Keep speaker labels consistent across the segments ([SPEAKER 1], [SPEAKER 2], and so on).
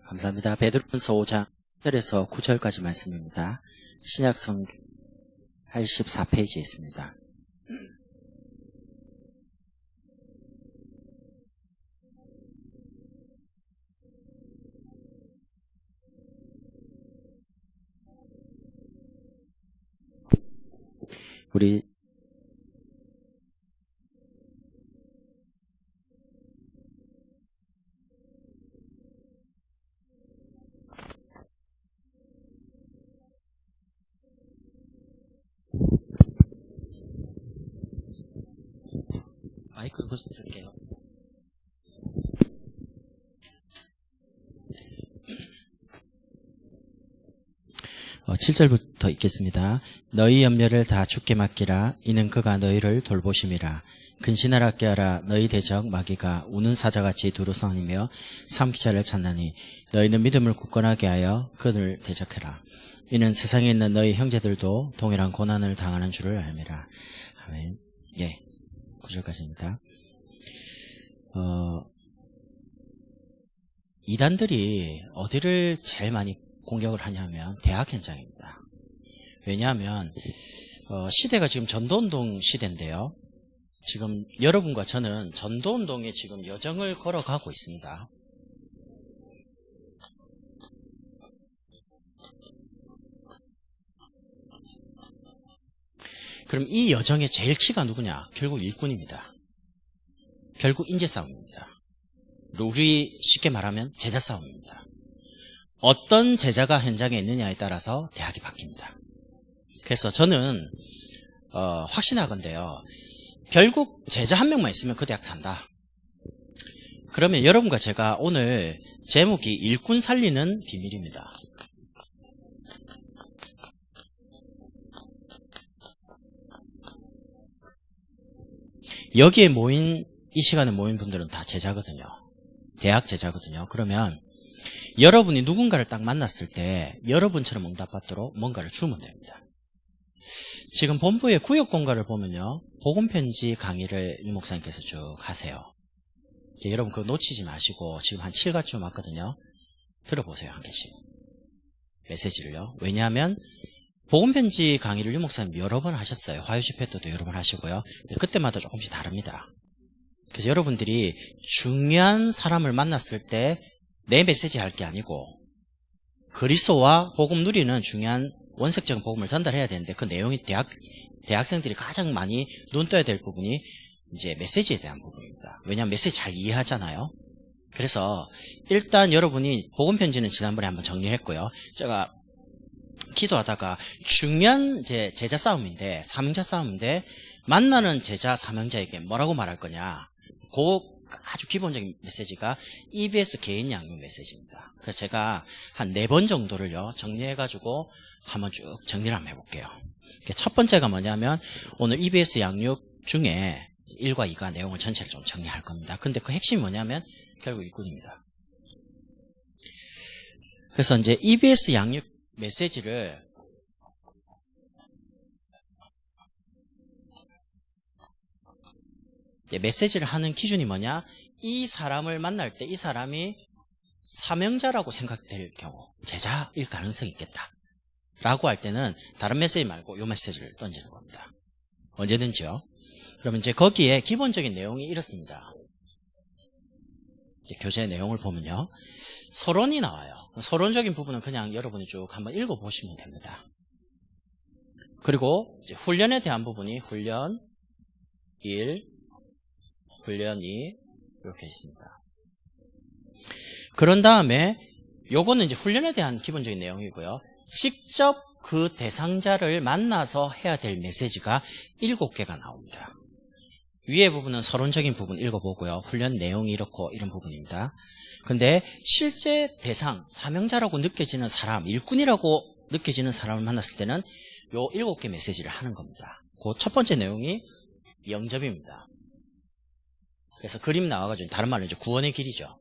[SPEAKER 1] 감사합니다. 베드로전서 5장 1절에서 9절까지 말씀입니다. 신약성경 84페이지에 있습니다. 우리 마이크를 끄서 쓸게요. 어, 7절부터 읽겠습니다. 너희 염려를 다 주께 맡기라. 이는 그가 너희를 돌보심이라. 근신하라 깨어라. 너희 대적 마귀가 우는 사자같이 두루성이며 삼키자를 찾나니 너희는 믿음을 굳건하게 하여 그들을 대적해라. 이는 세상에 있는 너희 형제들도 동일한 고난을 당하는 줄을 알미라. 아멘. 예, 9절까지입니다. 이단들이 어디를 제일 많이 공격을 하냐면 대학 현장입니다. 왜냐하면 시대가 지금 전도운동 시대인데요. 지금 여러분과 저는 전도운동에 지금 여정을 걸어가고 있습니다. 그럼 이 여정의 제일 키가 누구냐? 결국 일꾼입니다. 결국 인재 싸움입니다. 우리 쉽게 말하면 제자 싸움입니다. 어떤 제자가 현장에 있느냐에 따라서 대학이 바뀝니다. 그래서 저는 확신하건대요. 결국 제자 한 명만 있으면 그 대학 산다. 그러면 여러분과 제가 오늘 제목이 일꾼 살리는 비밀입니다. 여기에 이 시간에 모인 분들은 다 제자거든요. 대학 제자거든요. 그러면 여러분이 누군가를 딱 만났을 때 여러분처럼 응답받도록 뭔가를 주면 됩니다. 지금 본부의 구역 공간을 보면요. 복음편지 강의를 유 목사님께서 쭉 하세요. 여러분 그거 놓치지 마시고 지금 한 7가쯤 왔거든요. 들어보세요. 한 개씩. 메시지를요. 왜냐하면 복음편지 강의를 유 목사님 여러 번 하셨어요. 화요 집회 때도 여러 번 하시고요. 그때마다 조금씩 다릅니다. 그래서 여러분들이 중요한 사람을 만났을 때 내 메시지 할 게 아니고 그리스도와 복음 누리는 중요한 원색적인 복음을 전달해야 되는데 그 내용이 대학생들이 가장 많이 눈 떠야 될 부분이 이제 메시지에 대한 부분입니다. 왜냐하면 메시지 잘 이해하잖아요. 그래서 일단 여러분이 복음 편지는 지난번에 한번 정리했고요. 제가 기도하다가 중요한 제자 싸움인데 사명자 싸움인데 만나는 제자 사명자에게 뭐라고 말할 거냐. 그 아주 기본적인 메시지가 EBS 개인 양육 메시지입니다. 그래서 제가 한 4번 정도를요 정리해가지고 한번 쭉 정리를 한번 해볼게요. 첫 번째가 뭐냐면 오늘 EBS 양육 중에 1과 2가 내용을 전체를 좀 정리할 겁니다. 근데 그 핵심이 뭐냐면 결국 일꾼입니다. 그래서 이제 EBS 양육 메시지를 메시지를 하는 기준이 뭐냐? 이 사람을 만날 때 이 사람이 사명자라고 생각될 경우 제자일 가능성이 있겠다 라고 할 때는 다른 메시지 말고 이 메시지를 던지는 겁니다. 언제든지요. 그러면 이제 거기에 기본적인 내용이 이렇습니다. 이제 교재 내용을 보면요. 서론이 나와요. 서론적인 부분은 그냥 여러분이 쭉 한번 읽어보시면 됩니다. 그리고 이제 훈련에 대한 부분이 훈련 1, 훈련 2 이렇게 있습니다. 그런 다음에 요거는 이제 훈련에 대한 기본적인 내용이고요. 직접 그 대상자를 만나서 해야 될 메시지가 7개가 나옵니다. 위에 부분은 서론적인 부분 읽어보고요. 훈련 내용이 이렇고 이런 부분입니다. 근데 실제 대상, 사명자라고 느껴지는 사람, 일꾼이라고 느껴지는 사람을 만났을 때는 요 7개 메시지를 하는 겁니다. 그 첫 번째 내용이 영접입니다. 그래서 그림 나와가지고 다른 말로 이제 구원의 길이죠.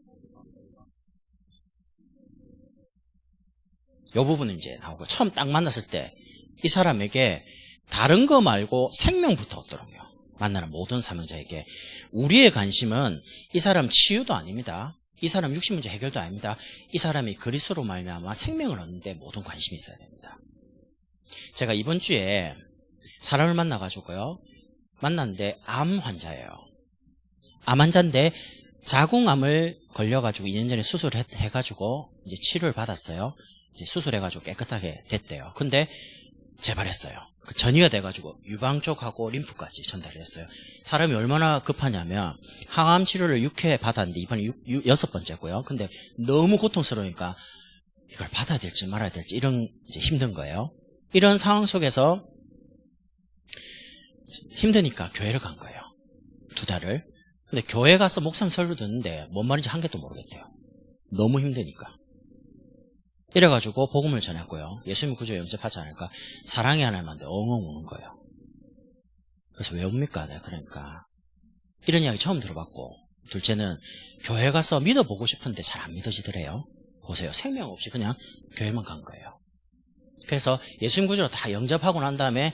[SPEAKER 1] 이 부분은 이제 나오고 처음 딱 만났을 때 이 사람에게 다른 거 말고 생명부터 얻도록요. 만나는 모든 사명자에게 우리의 관심은 이 사람 치유도 아닙니다. 이 사람 육신 문제 해결도 아닙니다. 이 사람이 그리스도로 말미암아 생명을 얻는데 모든 관심이 있어야 됩니다. 제가 이번 주에 사람을 만나가지고요. 만났는데 암 환자예요. 암 환자인데 자궁암을 걸려가지고 2년 전에 수술을 해가지고 이제 치료를 받았어요. 이제 수술해가지고 깨끗하게 됐대요. 근데 재발했어요. 전이가 돼가지고 유방 쪽하고 림프까지 전달을 했어요. 사람이 얼마나 급하냐면 항암 치료를 6회 받았는데 이번에 6번째고요. 근데 너무 고통스러우니까 이걸 받아야 될지 말아야 될지 이런 이제 힘든 거예요. 이런 상황 속에서 힘드니까 교회를 간 거예요. 2달을. 근데 교회 가서 목사님 설교 듣는데 뭔 말인지 한 개도 모르겠대요. 너무 힘드니까. 이래가지고 복음을 전했고요. 예수님 구주에 영접하지 않을까? 사랑의 하나님한테 엉엉 우는 거예요. 그래서 왜 웁니까? 네, 그러니까 이런 이야기 처음 들어봤고, 둘째는 교회 가서 믿어보고 싶은데 잘 안 믿어지더래요. 보세요. 생명 없이 그냥 교회만 간 거예요. 그래서 예수님 구주로 다 영접하고 난 다음에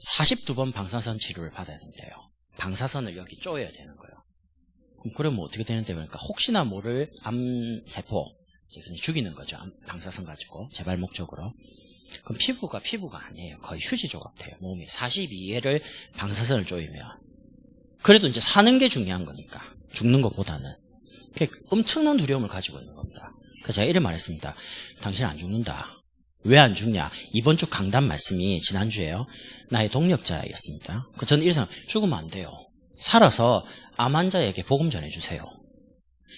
[SPEAKER 1] 42번 방사선 치료를 받아야 된대요. 방사선을 여기 쪼여야 되는 거예요. 그럼 그러면 어떻게 되는데 보니까 혹시나 모를 암세포 이제 그냥 죽이는 거죠. 방사선 가지고 재발 목적으로. 그럼 피부가 아니에요. 거의 휴지조 같아요. 몸이 42회를 방사선을 쪼이면. 그래도 이제 사는 게 중요한 거니까. 죽는 것보다는. 엄청난 두려움을 가지고 있는 겁니다. 그래서 제가 이런 말했습니다. 당신 안 죽는다. 왜 안 죽냐? 이번 주 강단 말씀이 지난주에요. 나의 동력자였습니다. 저는 이런 사람 죽으면 안 돼요. 살아서 암 환자에게 복음 전해주세요.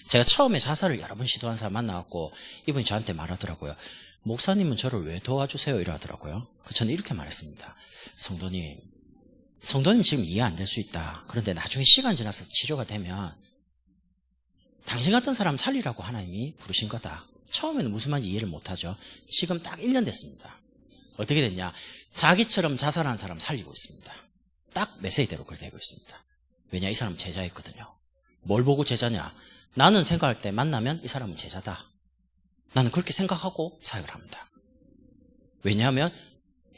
[SPEAKER 1] 제가 처음에 자살을 여러 번 시도한 사람 만나갖고 이분이 저한테 말하더라고요. 목사님은 저를 왜 도와주세요? 이러더라고요. 저는 이렇게 말했습니다. 성도님 지금 이해 안 될 수 있다. 그런데 나중에 시간 지나서 치료가 되면 당신 같은 사람 살리라고 하나님이 부르신 거다. 처음에는 무슨 말인지 이해를 못하죠. 지금 딱 1년 됐습니다. 어떻게 됐냐? 자기처럼 자살한 사람 살리고 있습니다. 딱 메시지대로 그렇게 되고 있습니다. 왜냐? 이 사람 제자였거든요. 뭘 보고 제자냐? 나는 생각할 때 만나면 이 사람은 제자다. 나는 그렇게 생각하고 사역을 합니다. 왜냐하면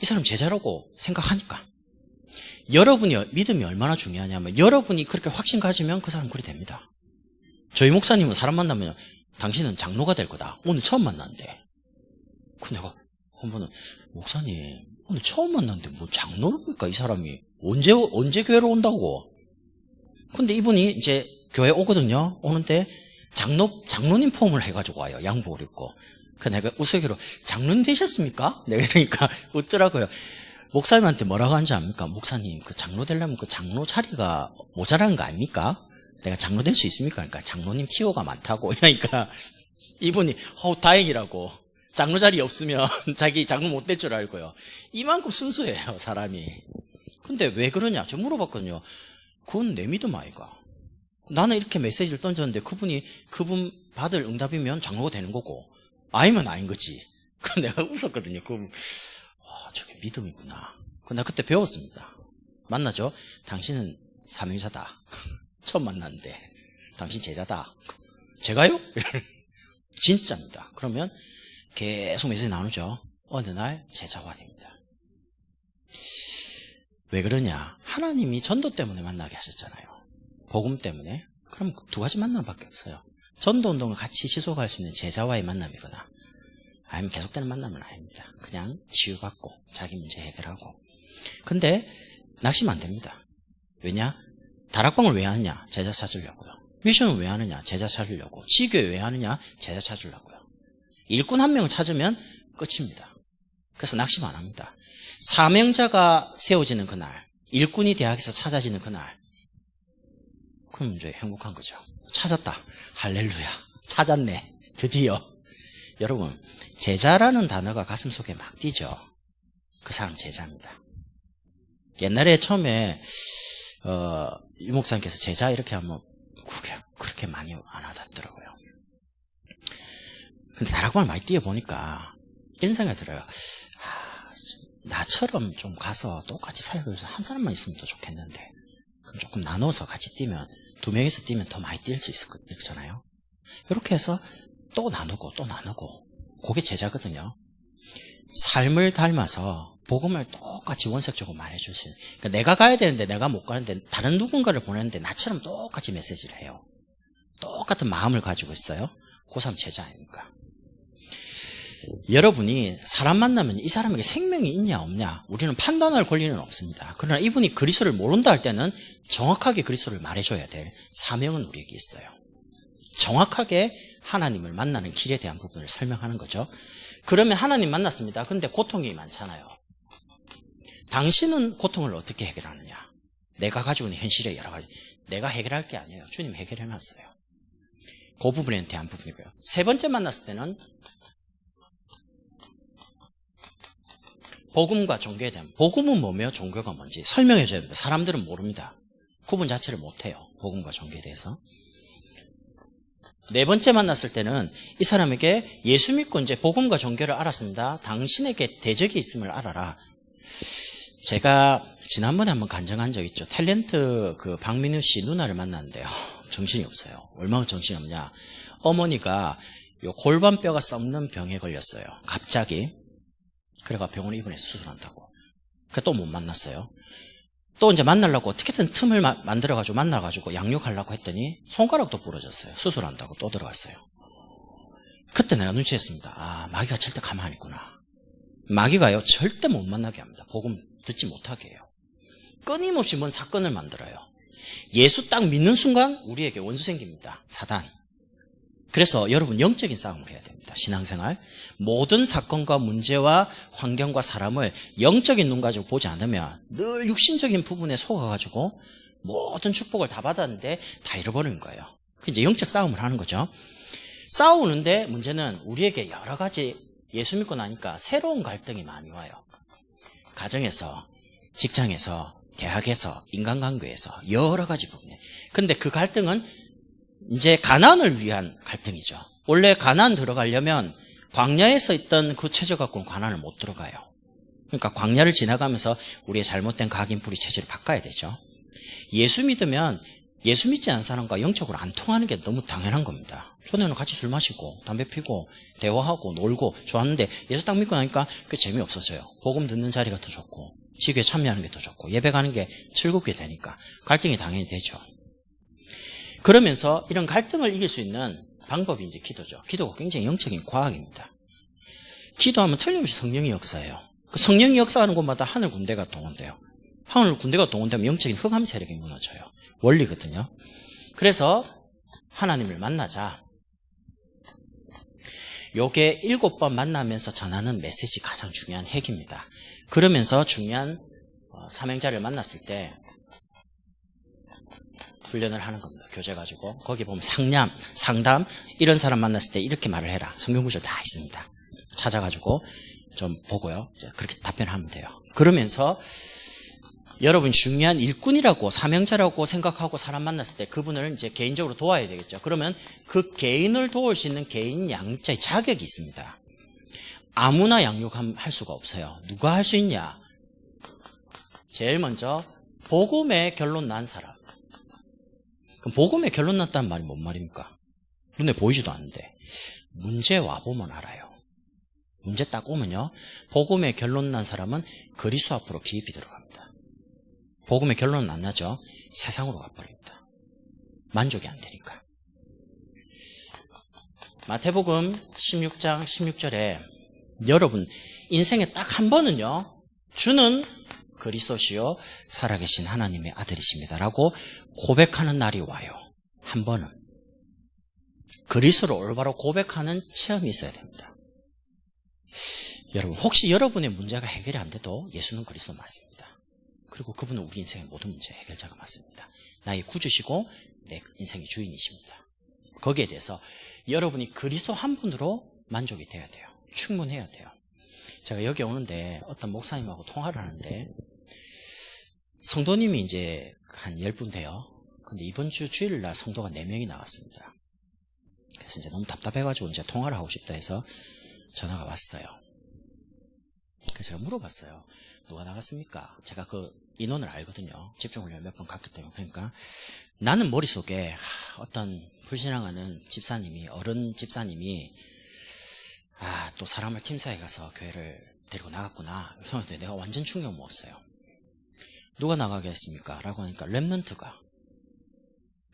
[SPEAKER 1] 이 사람 제자라고 생각하니까. 여러분이 믿음이 얼마나 중요하냐면 여러분이 그렇게 확신 가지면 그 사람 그리 됩니다. 저희 목사님은 사람 만나면 당신은 장로가 될 거다. 오늘 처음 만났는데. 근데 내가 한 번은 목사님 오늘 처음 만났는데 뭐 장로입니까? 이 사람이 언제 교회로 온다고. 근데 이분이 이제 교회 오거든요. 오는데 장로님 폼을 해가지고 와요. 양복을 입고. 그 내가 우스개로 장로님 되셨습니까? 내가 그러니까 웃더라고요. 목사님한테 뭐라고 하는지 압니까? 목사님 그 장로 되려면 그 장로 자리가 모자란 거 아닙니까? 내가 장로 될 수 있습니까? 그러니까 장로님 티오가 많다고. 그러니까 이분이 다행이라고. 장로 자리 없으면 자기 장로 못 될 줄 알고요. 이만큼 순수해요, 사람이. 근데 왜 그러냐? 저 물어봤거든요. 그건 내 믿음 아이가. 나는 이렇게 메시지를 던졌는데 그분 받을 응답이면 장로가 되는 거고 아니면 아닌 거지. 그 내가 웃었거든요. 저게 믿음이구나. 나 그때 배웠습니다. 만나죠? 당신은 삼위자다. 처음 만났는데 당신 제자다. 제가요? 진짜입니다. 그러면 계속 메시지 나누죠. 어느 날 제자화됩니다. 왜 그러냐? 하나님이 전도 때문에 만나게 하셨잖아요. 복음 때문에. 그럼 2가지 만남밖에 없어요. 전도 운동을 같이 지속할 수 있는 제자와의 만남이거나 아니면 계속되는 만남은 아닙니다. 그냥 치유받고 자기 문제 해결하고. 근데 낙심 안 됩니다. 왜냐? 다락방을 왜 하느냐? 제자 찾으려고요. 미션을 왜 하느냐? 제자 찾으려고. 지교회 왜 하느냐? 제자 찾으려고요. 일꾼 한 명을 찾으면 끝입니다. 그래서 낙심 안 합니다. 사명자가 세워지는 그날, 일꾼이 대학에서 찾아지는 그날, 그럼 이제 행복한 거죠. 찾았다. 할렐루야. 찾았네. 드디어. 여러분, 제자라는 단어가 가슴 속에 막 뛰죠. 그 사람 제자입니다. 옛날에 처음에 유 목사님께서 제자 이렇게 하면 그렇게 많이 안 하더라고요. 근데 다락방을 많이 뛰어보니까 이런 생각이 들어요. 나처럼 좀 가서 똑같이 사역해서 한 사람만 있으면 더 좋겠는데 그럼 조금 나눠서 같이 뛰면 2명이서 뛰면 더 많이 뛸 수 있잖아요. 이렇게 해서 또 나누고 그게 제자거든요. 삶을 닮아서 복음을 똑같이 원색적으로 말해줄 수 있는. 그러니까 내가 가야 되는데 내가 못 가는데 다른 누군가를 보내는데 나처럼 똑같이 메시지를 해요. 똑같은 마음을 가지고 있어요. 고3 제자 아닙니까? 여러분이 사람 만나면 이 사람에게 생명이 있냐 없냐 우리는 판단할 권리는 없습니다. 그러나 이분이 그리스도를 모른다 할 때는 정확하게 그리스도를 말해줘야 될 사명은 우리에게 있어요. 정확하게 하나님을 만나는 길에 대한 부분을 설명하는 거죠. 그러면 하나님 만났습니다. 근데 고통이 많잖아요. 당신은 고통을 어떻게 해결하느냐? 내가 가지고 있는 현실의 여러 가지 내가 해결할 게 아니에요. 주님 해결해놨어요. 그 부분에 대한 부분이고요. 세 번째 만났을 때는 복음과 종교에 대한 복음은 뭐며 종교가 뭔지 설명해 줘야 됩니다. 사람들은 모릅니다. 구분 자체를 못해요. 복음과 종교에 대해서. 네 번째 만났을 때는 이 사람에게 예수 믿고 이제 복음과 종교를 알았습니다. 당신에게 대적이 있음을 알아라. 제가 지난번에 한번 간증한 적 있죠. 탤런트 그 박민우 씨 누나를 만났는데요. 정신이 없어요. 얼마나 정신이 없냐. 어머니가 요 골반뼈가 썩는 병에 걸렸어요. 갑자기. 그래가 병원에 입원해서 수술한다고. 그 또 못 만났어요. 또 이제 만나려고 어떻게든 틈을 만들어가지고 만나가지고 양육하려고 했더니 손가락도 부러졌어요. 수술한다고 또 들어갔어요. 그때 내가 눈치챘습니다. 아, 마귀가 절대 가만히 있구나. 마귀가요 절대 못 만나게 합니다. 복음 듣지 못하게 해요. 끊임없이 뭔 사건을 만들어요. 예수 딱 믿는 순간 우리에게 원수 생깁니다. 사단. 그래서 여러분 영적인 싸움을 해야 됩니다. 신앙생활. 모든 사건과 문제와 환경과 사람을 영적인 눈 가지고 보지 않으면 늘 육신적인 부분에 속아가지고 모든 축복을 다 받았는데 다 잃어버리는 거예요. 이제 영적 싸움을 하는 거죠. 싸우는데 문제는 우리에게 여러 가지 예수 믿고 나니까 새로운 갈등이 많이 와요. 가정에서, 직장에서, 대학에서, 인간관계에서 여러 가지 부분에. 근데 그 갈등은 이제 가나안을 위한 갈등이죠. 원래 가나안 들어가려면 광야에서 있던 그 체제 갖고는 가나안을 못 들어가요. 그러니까 광야를 지나가면서 우리의 잘못된 각인 뿌리 체제를 바꿔야 되죠. 예수 믿으면 예수 믿지 않은 사람과 영적으로 안 통하는 게 너무 당연한 겁니다. 전에는 같이 술 마시고 담배 피고 대화하고 놀고 좋았는데 예수 딱 믿고 나니까 그게 재미없어져요. 복음 듣는 자리가 더 좋고 지교에 참여하는 게 더 좋고 예배 가는 게 즐겁게 되니까 갈등이 당연히 되죠. 그러면서 이런 갈등을 이길 수 있는 방법이 이제 기도죠. 기도가 굉장히 영적인 과학입니다. 기도하면 틀림없이 성령이 역사해요. 그 성령이 역사하는 곳마다 하늘 군대가 동원돼요. 하늘 군대가 동원되면 영적인 흑암 세력이 무너져요. 원리거든요. 그래서 하나님을 만나자. 요게 7번 만나면서 전하는 메시지 가장 중요한 핵입니다. 그러면서 중요한 사명자를 만났을 때 훈련을 하는 겁니다. 교재 가지고. 거기 보면 상담 이런 사람 만났을 때 이렇게 말을 해라. 성경구절 다 있습니다. 찾아가지고 좀 보고요. 그렇게 답변하면 돼요. 그러면서 여러분 중요한 일꾼이라고 사명자라고 생각하고 사람 만났을 때 그분을 이제 개인적으로 도와야 되겠죠. 그러면 그 개인을 도울 수 있는 개인 양육자의 자격이 있습니다. 아무나 양육할 수가 없어요. 누가 할 수 있냐? 제일 먼저 복음의 결론 난 사람. 그럼 복음의 결론 났다는 말이 뭔 말입니까? 눈에 보이지도 않는데 문제 와보면 알아요. 문제 딱 오면요. 복음의 결론 난 사람은 그리스도 앞으로 깊이 들어갑니다. 복음의 결론은 안 나죠. 세상으로 가버립니다. 만족이 안 되니까. 마태복음 16장 16절에 여러분 인생에 딱 한 번은요. 주는 그리스도시요 살아계신 하나님의 아들이십니다 라고 고백하는 날이 와요. 한 번은. 그리스도를 올바로 고백하는 체험이 있어야 됩니다. 여러분 혹시 여러분의 문제가 해결이 안 돼도 예수는 그리스도 맞습니다. 그리고 그분은 우리 인생의 모든 문제 해결자가 맞습니다. 나의 구주시고 내 인생의 주인이십니다. 거기에 대해서 여러분이 그리스도 한 분으로 만족이 돼야 돼요. 충분해야 돼요. 제가 여기 오는데 어떤 목사님하고 통화를 하는데 성도님이 이제 한 10분 돼요. 근데 이번 주 주일날 성도가 4명이 나왔습니다. 그래서 이제 너무 답답해가지고 이제 통화를 하고 싶다 해서 전화가 왔어요. 그래서 제가 물어봤어요. 누가 나갔습니까? 제가 그 인원을 알거든요. 집중훈련을 몇 번 갔기 때문에. 그러니까 나는 머릿속에 어떤 불신앙하는 집사님이 어른 집사님이 또 사람을 팀사에 가서 교회를 데리고 나갔구나. 그런데 내가 완전 충격 먹었어요. 누가 나가게 했습니까? 라고 하니까 렘넌트가.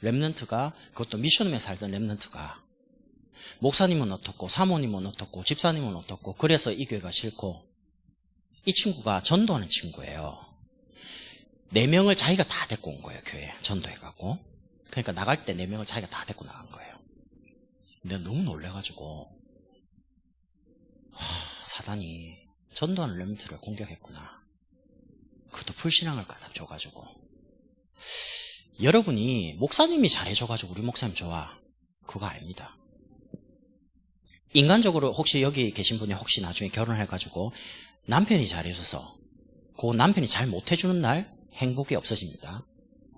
[SPEAKER 1] 렘넌트가, 그것도 미션홈에 살던 렘넌트가 목사님은 어떻고 사모님은 어떻고 집사님은 어떻고 그래서 이 교회가 싫고, 이 친구가 전도하는 친구예요. 4명을 자기가 다 데리고 온 거예요. 교회에 전도해갖고. 그러니까 나갈 때 4명을 자기가 다 데리고 나간 거예요. 내가 너무 놀래가지고 사단이 전도하는 렘넌트를 공격했구나. 그것도 불신앙을 가득 줘가지고. 여러분이 목사님이 잘해줘가지고 우리 목사님 좋아, 그거 아닙니다. 인간적으로 혹시 여기 계신 분이 혹시 나중에 결혼해가지고 남편이 잘해줘서 그 남편이 잘 못해주는 날 행복이 없어집니다.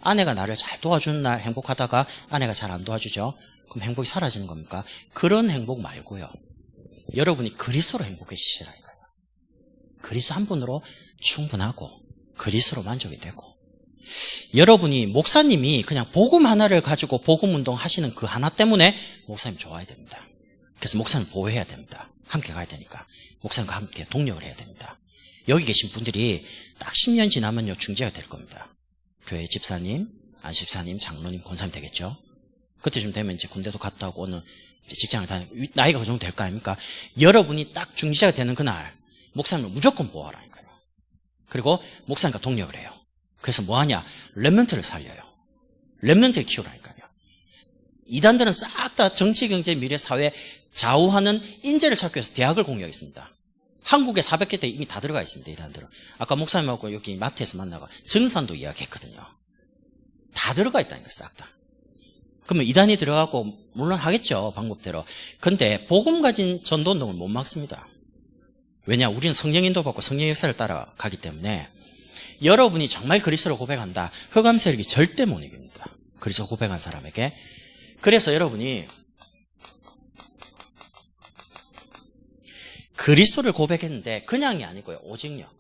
[SPEAKER 1] 아내가 나를 잘 도와주는 날 행복하다가 아내가 잘 안 도와주죠? 그럼 행복이 사라지는 겁니까? 그런 행복 말고요. 여러분이 그리스도로 행복해지시라니까요. 그리스도 한 분으로 충분하고 그리스도로 만족이 되고, 여러분이 목사님이 그냥 복음 하나를 가지고 복음 운동 하시는 그 하나 때문에 목사님 좋아야 됩니다. 그래서 목사님 보호해야 됩니다. 함께 가야 되니까 목사님과 함께 동력을 해야 됩니다. 여기 계신 분들이 딱 10년 지나면요 중재가 될 겁니다. 교회 집사님, 안수집사님, 장로님, 권사님 되겠죠. 그때쯤 되면 이제 군대도 갔다 오고 어느 직장을 다니고 나이가 그 정도 될 거 아닙니까? 여러분이 딱 중지자가 되는 그날 목사님을 무조건 보호하라니까요. 그리고 목사님과 동력을 해요. 그래서 뭐하냐? 렘넌트를 살려요. 렘넌트를 키우라니까요. 이단들은 싹 다 정치, 경제, 미래, 사회 좌우하는 인재를 찾기 위해서 대학을 공유하겠습니다. 한국에 400개 대 이미 다 들어가 있습니다. 이단들은. 아까 목사님하고 여기 마트에서 만나가 정산도 이야기했거든요. 다 들어가 있다니까, 싹 다. 그러면 이단이 들어가고 물론 하겠죠, 방법대로. 근데 복음 가진 전도운동을 못 막습니다. 왜냐? 우리는 성령 인도 받고 성령 역사를 따라가기 때문에 여러분이 정말 그리스도로 고백한다, 흑암 세력이 절대 못 이깁니다. 그리스도 고백한 사람에게. 그래서 여러분이 그리스도를 고백했는데 그냥이 아니고요, 오직요.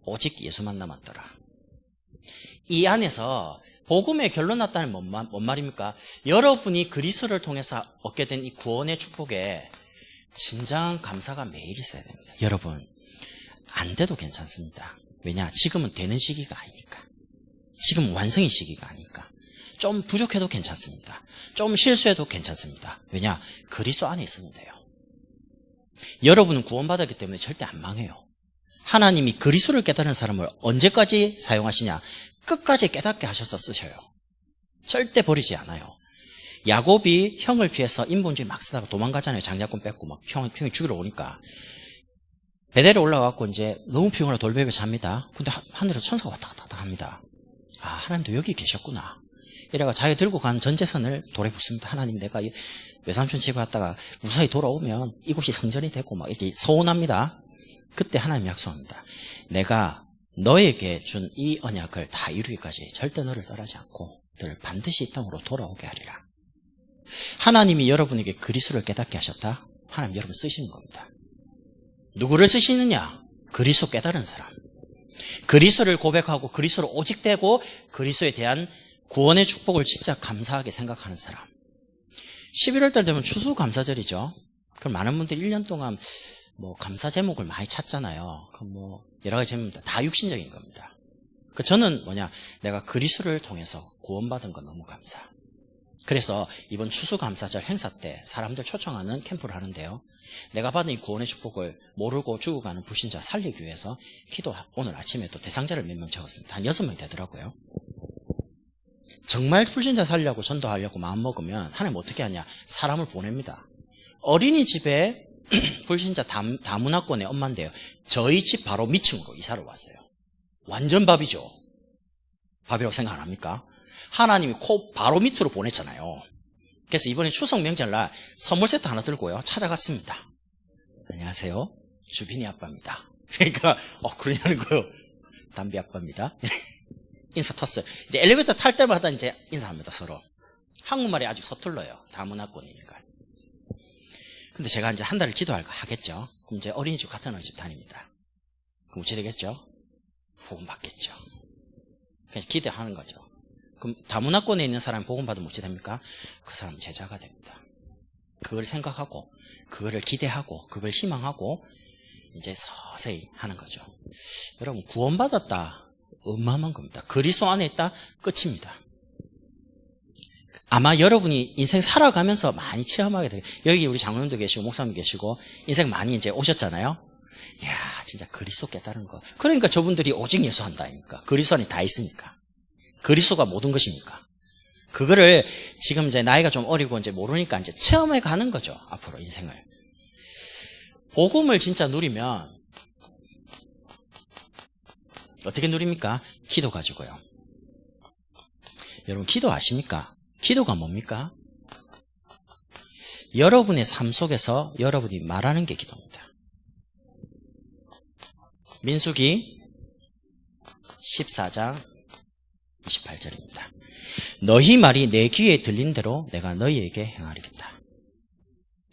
[SPEAKER 1] 오직 예수만 남았더라. 이 안에서 복음의 결론 났다는 뭔 말입니까? 여러분이 그리스도를 통해서 얻게 된 이 구원의 축복에 진정한 감사가 매일 있어야 됩니다. 여러분, 안 돼도 괜찮습니다. 왜냐? 지금은 되는 시기가 아니니까. 지금은 완성의 시기가 아니니까. 좀 부족해도 괜찮습니다. 좀 실수해도 괜찮습니다. 왜냐? 그리스도 안에 있으면 돼요. 여러분은 구원받았기 때문에 절대 안 망해요. 하나님이 그리스도를 깨달은 사람을 언제까지 사용하시냐? 끝까지 깨닫게 하셔서 쓰셔요. 절대 버리지 않아요. 야곱이 형을 피해서 인본주의 막 쓰다가 도망가잖아요. 장자권 뺏고 막 형이 죽이러 오니까. 베델에 올라가고 이제 너무 피곤하고 돌베개 잡니다. 근데 하늘에서 천사가 왔다 갔다 합니다. 아, 하나님도 여기 계셨구나. 이래가 자기 들고 간 전재산을 돌에 붓습니다. 하나님, 내가 외삼촌 집에 갔다가 무사히 돌아오면 이곳이 성전이 되고 막 이렇게 서운합니다. 그때 하나님 약속합니다. 내가 너에게 준 이 언약을 다 이루기까지 절대 너를 떠나지 않고 너를 반드시 이 땅으로 돌아오게 하리라. 하나님이 여러분에게 그리스도를 깨닫게 하셨다? 하나님 여러분 쓰시는 겁니다. 누구를 쓰시느냐? 그리스도 깨달은 사람. 그리스도를 고백하고 그리스도로 오직되고 그리스도에 대한 구원의 축복을 진짜 감사하게 생각하는 사람. 11월 달 되면 추수감사절이죠. 그럼 많은 분들이 1년 동안 뭐 감사 제목을 많이 찾잖아요. 그럼 뭐 여러 가지 제목입니다. 다 육신적인 겁니다. 저는 뭐냐? 내가 그리스도를 통해서 구원받은 건 너무 감사. 그래서 이번 추수감사절 행사 때 사람들 초청하는 캠프를 하는데요. 내가 받은 이 구원의 축복을 모르고 죽어가는 불신자 살리기 위해서 오늘 아침에 또 대상자를 몇 명 적었습니다. 한 6명 되더라고요. 정말 불신자 살려고 전도하려고 마음먹으면 하나님 어떻게 하냐? 사람을 보냅니다. 어린이집에 불신자 다문화권의 엄마인데요. 저희 집 바로 밑층으로 이사를 왔어요. 완전 밥이죠. 밥이라고 생각 안 합니까? 하나님이 바로 밑으로 보냈잖아요. 그래서 이번에 추석 명절날 선물 세트 하나 들고요. 찾아갔습니다. 안녕하세요. 주빈이 아빠입니다. 그러니까 그러냐는 거요. 담비 아빠입니다. 인사 텄어요. 이제 엘리베이터 탈 때마다 이제 인사합니다, 서로. 한국말이 아주 서툴러요. 다문화권이니까. 근데 제가 이제 한 달을 기도하겠죠. 그럼 이제 어린이집 같은 어린이집 다닙니다. 그럼 어찌 되겠죠? 복음 받겠죠. 그냥 기대하는 거죠. 그럼 다문화권에 있는 사람이 복음 받으면 어찌 됩니까? 그 사람은 제자가 됩니다. 그걸 생각하고, 그거를 기대하고, 그걸 희망하고, 이제 서서히 하는 거죠. 여러분, 구원받았다. 어마어마한 겁니다. 그리스도 안에 있다. 끝입니다. 아마 여러분이 인생 살아가면서 많이 체험하게 돼요. 여기 우리 장로님도 계시고 목사님 계시고 인생 많이 이제 오셨잖아요. 이야, 진짜 그리스도 깨달은 거. 그러니까 저분들이 오직 예수 한다니까. 그리스도 안에 다 있으니까. 그리스도가 모든 것이니까. 그거를 지금 이제 나이가 좀 어리고 이제 모르니까 이제 체험해 가는 거죠. 앞으로 인생을. 복음을 진짜 누리면 어떻게 누립니까? 기도 가지고요. 여러분 기도 아십니까? 기도가 뭡니까? 여러분의 삶 속에서 여러분이 말하는 게 기도입니다. 민수기 14장 28절입니다. 너희 말이 내 귀에 들린 대로 내가 너희에게 행하리겠다.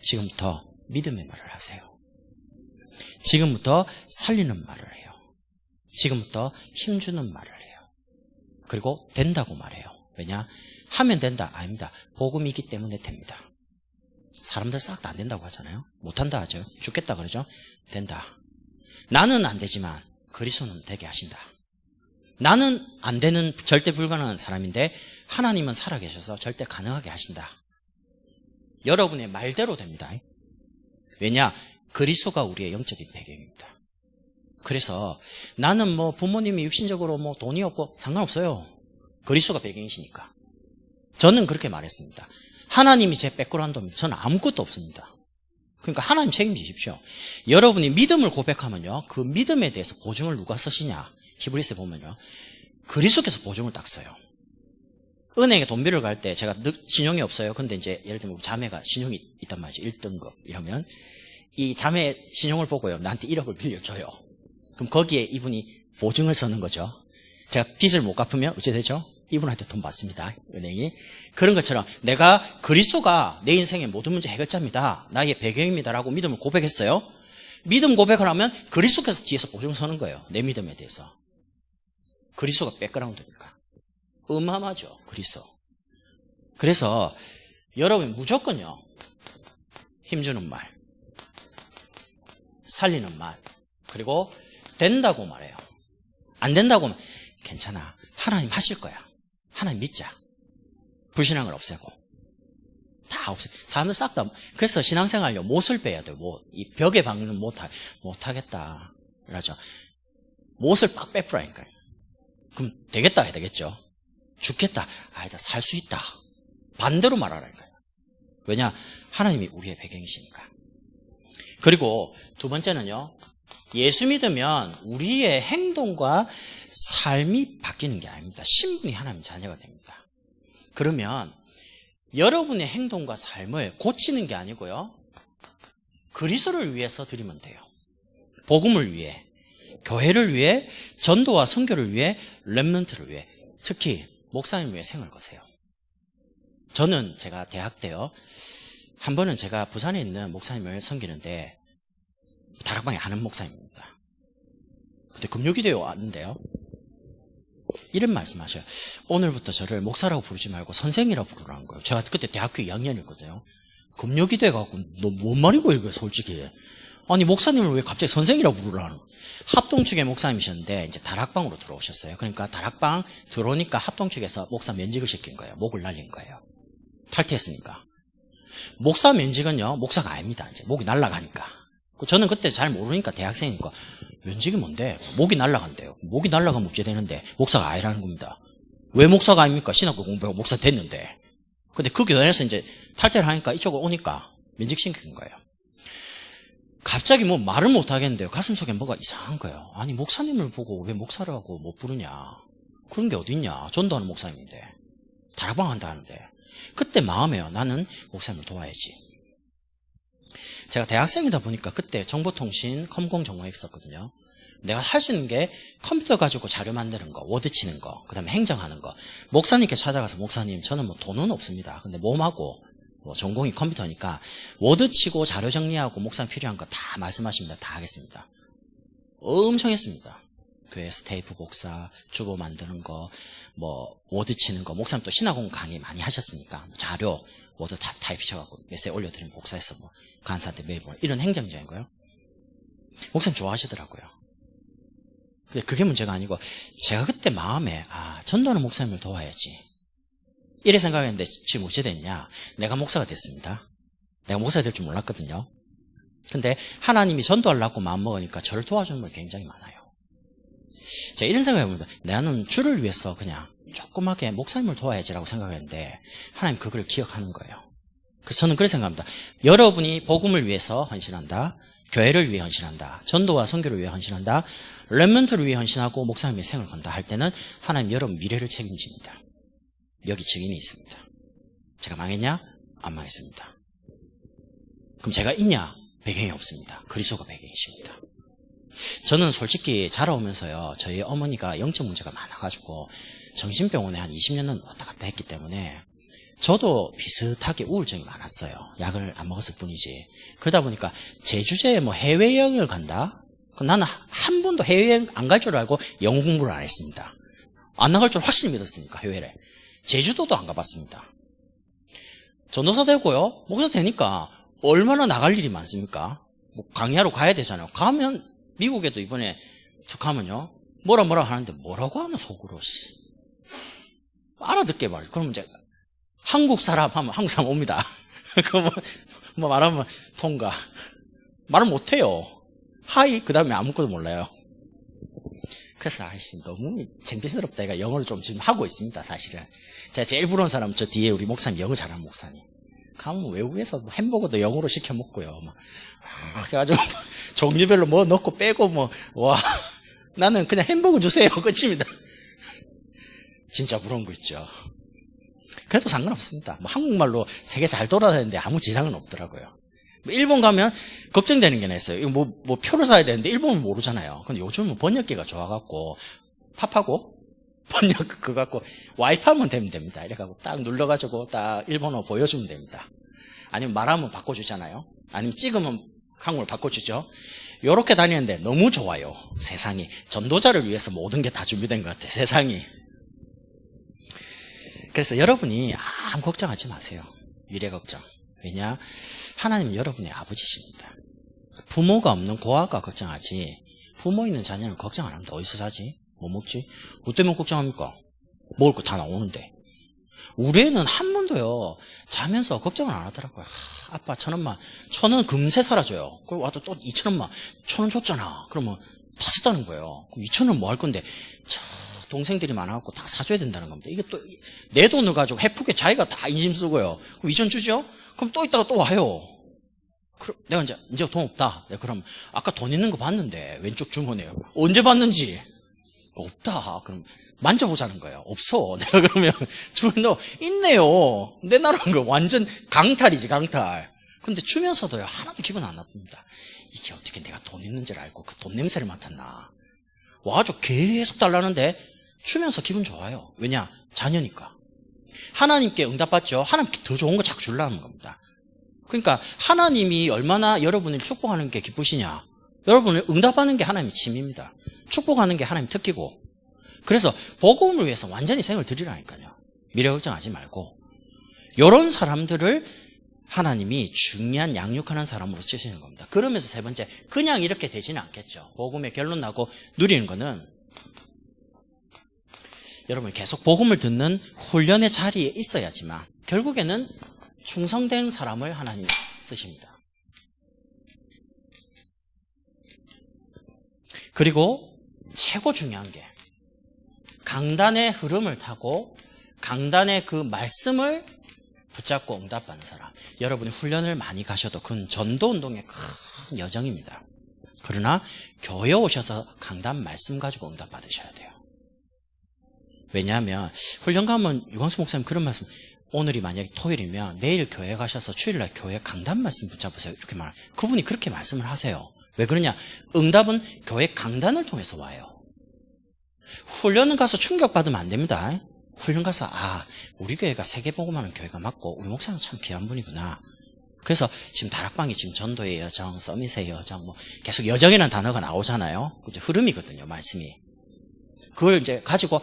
[SPEAKER 1] 지금부터 믿음의 말을 하세요. 지금부터 살리는 말을 해요. 지금부터 힘주는 말을 해요. 그리고 된다고 말해요. 왜냐? 하면 된다. 아닙니다. 복음이기 때문에 됩니다. 사람들 싹 다 안 된다고 하잖아요. 못한다 하죠. 죽겠다 그러죠. 된다. 나는 안 되지만 그리스도는 되게 하신다. 나는 안 되는 절대 불가능한 사람인데 하나님은 살아계셔서 절대 가능하게 하신다. 여러분의 말대로 됩니다. 왜냐? 그리스도가 우리의 영적인 배경입니다. 그래서 나는 뭐 부모님이 육신적으로 뭐 돈이 없고 상관없어요. 그리스도가 배경이시니까. 저는 그렇게 말했습니다. 하나님이 제 백그라운드입니다. 저는 아무것도 없습니다. 그러니까 하나님 책임지십시오. 여러분이 믿음을 고백하면요, 그 믿음에 대해서 보증을 누가 쓰시냐? 히브리서에 보면요, 그리스도께서 보증을 딱 써요. 은행에 돈 빌려 갈 때 제가 신용이 없어요. 근데 이제 예를 들면 우리 자매가 신용이 있단 말이죠. 1등급 이러면 이 자매 신용을 보고요, 나한테 1억을 빌려줘요. 그럼 거기에 이분이 보증을 서는 거죠. 제가 빚을 못 갚으면 어찌 되죠? 이분한테 돈 받습니다. 은행이. 그런 것처럼 내가 그리스도가 내 인생의 모든 문제 해결자입니다. 나의 배경입니다. 라고 믿음을 고백했어요. 믿음 고백을 하면 그리스도께서 뒤에서 보증 서는 거예요. 내 믿음에 대해서. 그리스도가 백그라운드니까. 어마어마하죠. 그리스도. 그래서 여러분 무조건요, 힘주는 말, 살리는 말, 그리고 된다고 말해요. 안 된다고 하면 괜찮아. 하나님 하실 거야. 하나님 믿자. 불신앙을 없애고. 다 없애. 사람들 싹 다. 그래서 신앙생활요, 못을 빼야 돼요. 못. 이 벽에 박는 못하겠다. 그러죠. 못을 빡 빼프라니까요. 그럼 되겠다 해야 되겠죠. 죽겠다. 아니다. 살 수 있다. 반대로 말하라니까요. 왜냐? 하나님이 우리의 배경이시니까. 그리고 두 번째는요, 예수 믿으면 우리의 행동과 삶이 바뀌는 게 아닙니다. 신분이 하나님 자녀가 됩니다. 그러면 여러분의 행동과 삶을 고치는 게 아니고요, 그리스도를 위해서 드리면 돼요. 복음을 위해, 교회를 위해, 전도와 선교를 위해, 렘넌트를 위해, 특히 목사님 위해 생을 거세요. 저는 제가 대학 때요, 한 번은 제가 부산에 있는 목사님을 섬기는데 다락방에 아는 목사님입니다. 근데 금요기도에 왔는데요, 이런 말씀하셔요. 오늘부터 저를 목사라고 부르지 말고 선생이라고 부르라는 거예요. 제가 그때 대학교 2학년이었거든요. 금요기도에 가고 너 뭔 말이고 이거 솔직히. 아니 목사님을 왜 갑자기 선생이라고 부르라는 거예요. 합동 측의 목사님이셨는데 이제 다락방으로 들어오셨어요. 그러니까 다락방 들어오니까 합동 측에서 목사 면직을 시킨 거예요. 목을 날린 거예요. 탈퇴했으니까. 목사 면직은요, 목사가 아닙니다. 이제 목이 날아가니까. 저는 그때 잘 모르니까 대학생이니까 면직이 뭔데? 목이 날아간대요. 목이 날아가면 어째 되는데 목사가 아니라는 겁니다. 왜 목사가 아닙니까? 신학교 공부하고 목사 됐는데. 근데 그 교단에서 이제 탈퇴를 하니까 이쪽으로 오니까 면직시킨 거예요. 갑자기 뭐 말을 못 하겠는데요. 가슴 속에 뭐가 이상한 거예요. 아니 목사님을 보고 왜 목사라고 못 부르냐? 그런 게 어딨냐? 전도하는 목사님인데, 다락방 한다는데. 그때 마음에요. 나는 목사님을 도와야지. 제가 대학생이다 보니까 그때 정보통신 컴공 전공했었거든요. 내가 할 수 있는 게 컴퓨터 가지고 자료 만드는 거, 워드 치는 거, 그 다음에 행정하는 거. 목사님께 찾아가서 목사님 저는 뭐 돈은 없습니다. 근데 몸하고 뭐 전공이 컴퓨터니까 워드 치고 자료 정리하고 목사님 필요한 거 다 말씀하십니다. 다 하겠습니다. 엄청 했습니다. 교회에서 테이프 복사, 주보 만드는 거, 뭐 워드 치는 거. 목사님 또 신화공 강의 많이 하셨으니까 자료 워드 다 타입하셔갖고 메시지 올려드리면 복사해서 뭐 간사한테 메일 이런 행정적인 거요. 목사님 좋아하시더라고요. 근데 그게 문제가 아니고 제가 그때 마음에 전도하는 목사님을 도와야지. 이래 생각했는데 지금 어찌 됐냐? 내가 목사가 됐습니다. 내가 목사가 될 줄 몰랐거든요. 근데 하나님이 전도하려고 마음먹으니까 저를 도와주는 분이 굉장히 많아요. 제가 이런 생각해봅니다. 나는 주를 위해서 그냥 조그맣게 목사님을 도와야지라고 생각했는데 하나님 그걸 기억하는 거예요. 그래서 저는 그렇게 생각합니다. 여러분이 복음을 위해서 헌신한다. 교회를 위해 헌신한다. 전도와 선교를 위해 헌신한다. 렘넌트를 위해 헌신하고 목사님의 생을 건다 할 때는 하나님 여러분 미래를 책임집니다. 여기 증인이 있습니다. 제가 망했냐? 안 망했습니다. 그럼 제가 있냐? 배경이 없습니다. 그리스도가 배경이십니다. 저는 솔직히 자라오면서요, 저희 어머니가 영적 문제가 많아가지고 정신병원에 한 20년은 왔다 갔다 했기 때문에 저도 비슷하게 우울증이 많았어요. 약을 안 먹었을 뿐이지. 그러다 보니까 제주제에 뭐 해외여행을 간다? 그럼 나는 한 번도 해외여행 안 갈 줄 알고 영어 공부를 안 했습니다. 안 나갈 줄 확실히 믿었으니까, 해외를. 제주도도 안 가봤습니다. 전도사 되고요, 목사 되니까 얼마나 나갈 일이 많습니까? 뭐 강의하러 가야 되잖아요. 가면 미국에도 이번에 툭 하면요, 뭐라 하는데 뭐라고 하는 속으로, 알아듣게 말이죠. 그럼 이제 한국 사람 하면 한국 사람 옵니다. 그거 뭐 말하면 통과. 말을 못해요. 하이, 그 다음에 아무것도 몰라요. 그래서 너무 창피스럽다. 얘가 영어를 좀 지금 하고 있습니다, 사실은. 제가 제일 부러운 사람은 저 뒤에 우리 목사님, 영어 잘하는 목사님. 가면 외국에서 햄버거도 영어로 시켜 먹고요. 그래가지고 종류별로 뭐 넣고 빼고 와. 나는 그냥 햄버거 주세요. 끝입니다. 진짜 부러운 거 있죠. 그래도 상관없습니다. 한국말로 세계 잘 돌아다니는데 아무 지장은 없더라고요. 일본 가면 걱정되는 게 있어요. 이거 뭐 표를 사야 되는데 일본은 모르잖아요. 근데 요즘은 번역기가 좋아갖고 팝하고 번역 그거 갖고 와이프하면 되면 됩니다. 이래갖고 딱 눌러가지고 딱 일본어 보여주면 됩니다. 아니면 말하면 바꿔주잖아요. 아니면 찍으면 한국말 바꿔주죠. 요렇게 다니는데 너무 좋아요. 세상이. 전도자를 위해서 모든 게 다 준비된 것 같아요. 세상이. 그래서 여러분이 아무 걱정하지 마세요. 미래 걱정. 왜냐? 하나님은 여러분의 아버지십니다. 부모가 없는 고아가 걱정하지, 부모 있는 자녀는 걱정 안 합니다. 어디서 사지? 뭐 먹지? 뭐 때문에 걱정합니까? 먹을 거 다 나오는데. 우리 애는 한 번도요, 자면서 걱정을 안 하더라고요. 아빠 1,000원만, 1,000원 금세 사라져요. 그리고 와서 또 2,000원만, 1,000원 줬잖아. 그러면 다 썼다는 거예요. 그럼 2,000원 뭐 할 건데, 동생들이 많아갖고 다 사줘야 된다는 겁니다. 이게 또 내 돈을 가지고 해프게 자기가 다 인심 쓰고요. 그럼 2,000원 주죠? 그럼 또 있다가 또 와요. 그럼 내가 이제 돈 없다. 그럼 아까 돈 있는 거 봤는데 왼쪽 주머니에 언제 봤는지 없다. 그럼 만져보자는 거예요. 없어. 내가 그러면 주면 너 있네요. 내 나라는 거 완전 강탈이지, 강탈. 근데 주면서도요, 하나도 기분 안 나쁩니다. 이게 어떻게 내가 돈 있는 줄 알고 그 돈 냄새를 맡았나. 와가지고 계속 달라는데 주면서 기분 좋아요. 왜냐? 자녀니까. 하나님께 응답받죠. 하나님께 더 좋은 거 자꾸 주려는 겁니다. 그러니까 하나님이 얼마나 여러분을 축복하는 게 기쁘시냐. 여러분을 응답하는 게 하나님의 취미입니다. 축복하는 게 하나님 특기고. 그래서 복음을 위해서 완전히 생을 드리라니까요. 미래 걱정하지 말고. 이런 사람들을 하나님이 중요한 양육하는 사람으로 쓰시는 겁니다. 그러면서 세 번째, 그냥 이렇게 되지는 않겠죠. 복음의 결론 나고 누리는 거는 여러분 계속 복음을 듣는 훈련의 자리에 있어야지만 결국에는 충성된 사람을 하나님이 쓰십니다. 그리고 최고 중요한 게 강단의 흐름을 타고 강단의 그 말씀을 붙잡고 응답하는 사람. 여러분이 훈련을 많이 가셔도 그건 전도운동의 큰 여정입니다. 그러나 교회 오셔서 강단 말씀 가지고 응답 받으셔야 돼요. 왜냐하면 훈련 가면 유광수 목사님 그런 말씀, 오늘이 만약에 토요일이면 내일 교회 가셔서 주일날 교회 강단 말씀 붙잡으세요. 이렇게 그분이 그렇게 말씀을 하세요. 왜 그러냐? 응답은 교회 강단을 통해서 와요. 훈련은 가서 충격받으면 안 됩니다. 훈련 가서 우리 교회가 세계복음하는 교회가 맞고 우리 목사는 참 귀한 분이구나. 그래서 지금 다락방이 지금 전도의 여정, 서밋의 여정, 계속 여정이라는 단어가 나오잖아요. 그죠? 흐름이거든요, 말씀이. 그걸 이제 가지고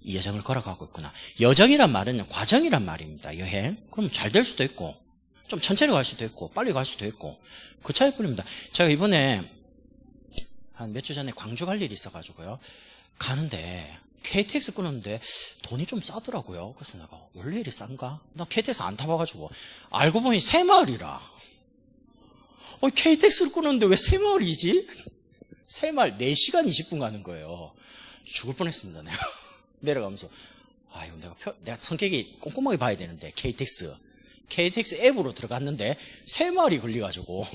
[SPEAKER 1] 이 여정을 걸어가고 있구나. 여정이란 말은 과정이란 말입니다. 여행. 그럼 잘 될 수도 있고 좀 천천히 갈 수도 있고 빨리 갈 수도 있고 그 차이뿐입니다. 제가 이번에 한 몇 주 전에 광주 갈 일이 있어가지고요. 가는데 KTX 끊었는데 돈이 좀 싸더라고요. 그래서 내가 원래 이리 싼가? 나 KTX 안 타봐가지고 알고 보니 새마을이라. KTX를 끊었는데 왜 새마을이지? 새마을 4시간 20분 가는 거예요. 죽을 뻔했습니다. 내가 내려가면서 이거 내가 성격이 꼼꼼하게 봐야 되는데 KTX 앱으로 들어갔는데 새마을이 걸려가지고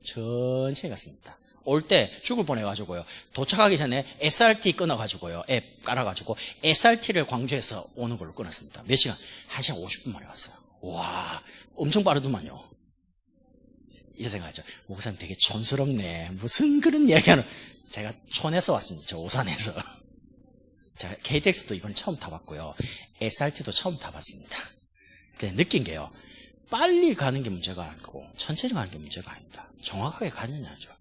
[SPEAKER 1] 천천히 갔습니다. 올 때 죽을 뻔해가지고요. 도착하기 전에 SRT 끊어가지고요. 앱 깔아가지고 SRT를 광주에서 오는 걸로 끊었습니다. 몇 시간? 1시간 50분 만에 왔어요. 와, 엄청 빠르더만요. 이런 생각했죠. 목사님 되게 촌스럽네. 무슨 그런 얘기하는. 제가 촌에서 왔습니다. 저 오산에서. 제가 KTX도 이번에 처음 타봤고요. SRT도 처음 타봤습니다. 근데 느낀 게요. 빨리 가는 게 문제가 아니고 천천히 가는 게 문제가 아닙니다. 정확하게 가느냐죠.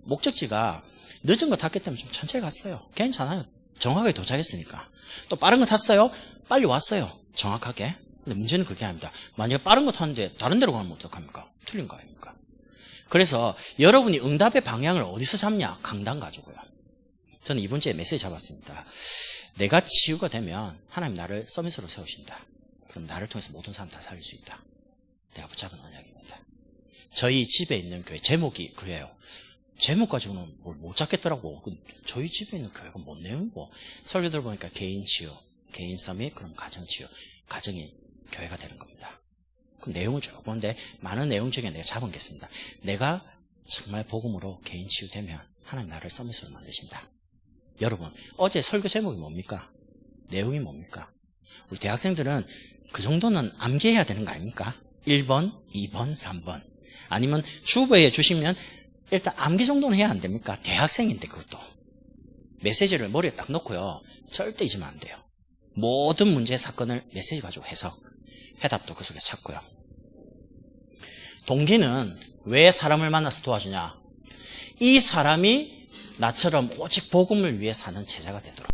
[SPEAKER 1] 목적지가 늦은 거 탔기 때문에 좀 천천히 갔어요. 괜찮아요. 정확하게 도착했으니까. 또 빠른 거 탔어요. 빨리 왔어요. 정확하게. 근데 문제는 그게 아닙니다. 만약에 빠른 거 탔는데 다른 데로 가면 어떡합니까? 틀린 거 아닙니까? 그래서 여러분이 응답의 방향을 어디서 잡냐? 강단 가지고요. 저는 이번 주에 메시지 잡았습니다. 내가 치유가 되면 하나님 나를 서밋으로 세우신다. 그럼 나를 통해서 모든 사람 다 살릴 수 있다. 내가 붙잡은 언약입니다. 저희 집에 있는 교회 제목이 그래요. 제목 가지고는 뭘 못 잡겠더라고. 저희 집에 있는 교회가 뭔 내용이고 설교 들어보니까 개인 치유, 개인 서밋, 그럼 가정 치유, 가정이 교회가 되는 겁니다. 그 내용을 쭉 보는데 많은 내용 중에 내가 잡은 게 있습니다. 내가 정말 복음으로 개인 치유되면 하나님 나를 서밋으로 만드신다. 여러분, 어제 설교 제목이 뭡니까? 내용이 뭡니까? 우리 대학생들은 그 정도는 암기해야 되는 거 아닙니까? 1번, 2번, 3번. 아니면 주보에 주시면 일단 암기 정도는 해야 안 됩니까? 대학생인데 그것도. 메시지를 머리에 딱 놓고요. 절대 잊으면 안 돼요. 모든 문제 사건을 메시지 가지고 해석. 해답도 그 속에 찾고요. 동기는 왜 사람을 만나서 도와주냐? 이 사람이 나처럼 오직 복음을 위해 사는 제자가 되도록.